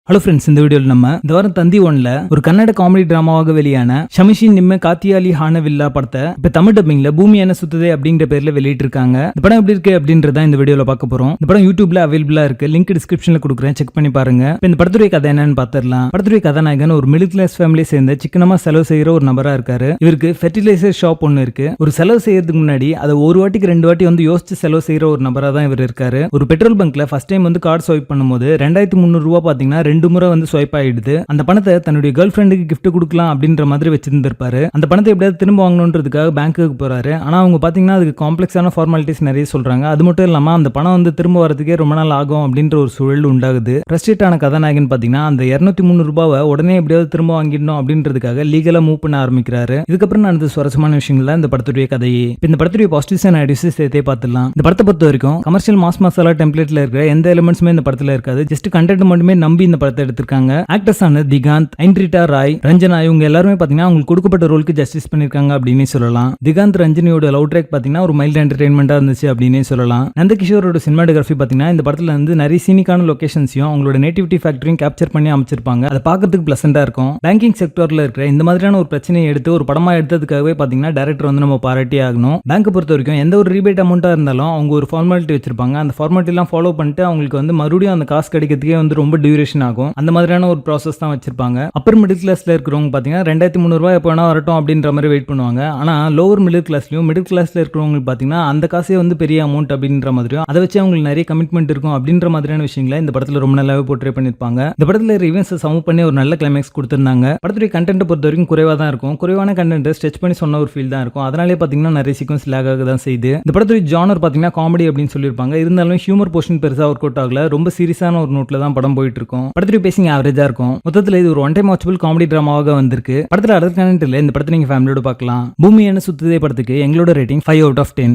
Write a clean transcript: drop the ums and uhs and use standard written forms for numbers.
Hello friends, இந்த வீடியோவில் நம்ம இந்த வாரம் தந்தி ஒன்ல ஒரு கன்னட காமெடி டிராமாவாக வெளியான ஷமிஷி நிம்ம காத்தியாலி ஹானவில்லா படத்தை இப்ப தமிழ் டப்பிங்ல பூமி என்ன சுத்துதே அப்படிங்கிற பேர்ல வெளியிட்டு இருக்காங்க. இந்த படம் எப்படி இருக்கு அப்படின்றத இந்த வீடியோல பார்க்க போறோம். இந்த படம் யூடியூப்ல அவைலபிளா இருக்கு, லிங்க் டிஸ்கிரிப்ஷன்ல கொடுக்குறேன், செக் பண்ணி பாருங்க. இந்த படத்துடைய கதை என்னன்னு பாத்திரலாம். படத்துடைய கதாநாயகன் ஒரு மிடில் கிளாஸ் ஃபேமிலியை சேர்ந்த சிக்கனமா செலவு செய்யற ஒரு நபரா இருக்காரு. இவருக்கு ஃபெர்டிலைசர் ஷாப் ஒன்னு இருக்கு. ஒரு செலவு செய்யறதுக்கு முன்னாடி அதை ஒரு வாட்டிக்கு 2 வாட்டி வந்து யோசிச்சு செலவு செய்யற ஒரு நபரா தான் இவர் இருக்காரு. ஒரு பெட்ரோல் பங்க்ல ஃபர்ஸ்ட் டைம் வந்து கார்டு ஸ்வைப் பண்ணும்போது 2300 ரூபாய் பாத்தீங்கன்னா 2 முறை வந்து ஸ்வைப் ஆயிடுது. அந்த பணத்தை தன்னுடைய கேர்ள் ஃப்ரெண்டுக்கு கிஃப்ட் கொடுக்கலாம் அப்படின்ற மாதிரி வச்சிருந்திருப்பாரு. அந்த பணத்தை எப்படியாவது திரும்ப வாங்கணுன்றதுக்காக பேங்க்குக்கு போறாரு. ஆனா அவங்க பாத்தீங்கன்னா அதுக்கு காம்ப்ளெக்ஸான ஃபார்மாலிட்டிஸ் நிறைய சொல்றாங்க. அது மட்டும் இல்லாம அந்த பணம் வந்து திரும்ப வரதுக்கே ரொம்ப நாள் ஆகும் அப்படின்ற ஒரு சூழல் உண்டாகுது. ஃப்ரஸ்ட்ரேட்டான கதாநாயகன் பாத்தீங்கன்னா அந்த 203 ரூபாவை உடனே எப்படியாவது திரும்ப வாங்கிடணும் அப்படின்றதுக்காக லீகலா மூவ் பண்ண ஆரம்பிக்கிறாரு. இதுக்கப்புறம் நடந்த சுவாரஸ்யமான விஷயங்கள் இந்த படத்துடைய கதையே. இந்த படத்துடைய பாசிட்டிவ்ஸ் அண்ட் நெகட்டிவ்ஸ் சேர்த்தே பார்த்துடலாம். இந்த படத்தை பொறுத்த வரைக்கும் கமர்ஷியல் மாஸ் மசாலா டெம்ப்ளேட்ல இருக்கிற எந்த எலிமெண்ட்ஸுமே இந்த படத்துல இருக்காது. ஜஸ்ட் கண்டென்ட் மட்டுமே நம்பி இந்த படத்தை எடுத்திருக்காங்க. ஆக்டர்ஸ் ஆன திகாந்த், ஐன்ரிட்டா ராய், ரஞ்சனா இவங்க எல்லாருமே பாத்தீங்கன்னா அவங்களுக்கு கொடுக்கப்பட்ட ரோலுக்கு ஜஸ்டிஸ் பண்ணிருக்காங்க அப்படின்னு சொல்லலாம். திகாந்த் ரஞ்சனியோட லவ் ட்ராக் பாத்தீங்கன்னா ஒரு மைல்ட் என்டர்டைன்மெண்டா இருந்துச்சு அப்படின்னு சொல்லலாம். நந்தகிஷோரோட சினிமாட்டோகிராஃபி பாத்தீங்கன்னா இந்த படத்துல வந்து நிறைய சீனிக்கான லொகேஷன்ஸையும் அவங்களோட நேட்டிவிட்டி ஃபேக்டரியும் கேப்சர் பண்ணி அமைச்சிருப்பாங்க. அதை பார்க்கறதுக்கு பிளசண்டா இருக்கும். பேங்கிங் செக்டர்ல இருக்கிற இந்த மாதிரியான ஒரு பிரச்சனையை எடுத்து ஒரு படமா எடுத்ததுக்காகவே பாத்தீங்கன்னா டைரக்டர் வந்து நம்ம பாராட்டி ஆகணும். பேங்க் பொறுத்த வரைக்கும் எந்த ஒரு ரீபேட் அமௌண்டா இருந்தாலும் அவங்க ஒரு ஃபார்மாலிட்டி வச்சிருப்பாங்க. அந்த ஃபார்மாலிட்டி எல்லாம் ஃபாலோ பண்ணிட்டு அவங்களுக்கு வந்து மறுபடியும் அந்த காசு கிடைக்கிறதுக்கே வந்து ரொம்ப டியூரேஷன் ஆகும். அந்த மாதிரியான ஒரு ப்ராசஸ் தான் வச்சிருப்பாங்க. அப்பர் மிடில் கிளாஸ்ல இருக்கிறவங்க பாத்தீங்கன்னா 2300 ரூபாய் எப்போ வேணா வரட்டும் அப்படின்ற மாதிரி வெயிட் பண்ணுவாங்க. ஆனா லோவர் மிடில் கிளாஸ்லயும் மிடில் கிளாஸ்ல இருக்கிறவங்க பாத்தீங்கன்னா அந்த காசே வந்து பெரிய அமௌண்ட் அப்படின்ற மாதிரியும் அதை வச்சு அவங்களுக்கு நிறைய கமிட்மெண்ட் இருக்கும் அப்படின்ற மாதிரியான விஷயங்களை இந்த படத்துல ரொம்ப நல்லாவே போர்ட்ரே பண்ணிருப்பாங்க. இந்த படத்துல ரிவ்யூஸ் சமூக பண்ணி ஒரு நல்ல கிளைமேக்ஸ் கொடுத்திருந்தாங்க. படத்துடைய கண்டென்ட் பொறுத்த வரைக்கும் குறைவா தான் இருக்கும். குறைவான கண்டென்ட் ஸ்ட்ரெச் பண்ணி சொன்ன ஒரு ஃபீல் தான் இருக்கும். அதனாலே பாத்தீங்கன்னா நிறைய சீக்வன்ஸ் லேக் ஆக தான் செய்யுது. இந்த படத்துடைய ஜானர் பாத்தீங்கன்னா காமெடி அப்படின்னு சொல்லியிருப்பாங்க. இருந்தாலும் ஹியூமர் போர்ஷன் பெருசா ஒர்க் அவுட் ஆகல. ரொம்ப சீரியஸான ஒரு நோட்ல தான் படம் போயிட்டு இருக்கும். படத்துடைய பேசிங் ஆவரேஜா இருக்கும். மொத்தத்துல இது ஒரு ஒன் டைம் வாட்சபிள் காமெடி டிராமாவாக வந்திருக்கு. படத்துல அடுத்த கண்டென்ட் இல்ல. இந்த படத்தை நீங்க ஃபேமிலியோட பார்க்கலாம். பூமி என்ன சுத்துதே படத்துக்கு எங்களோட ரேட்டிங் 5 out of 10.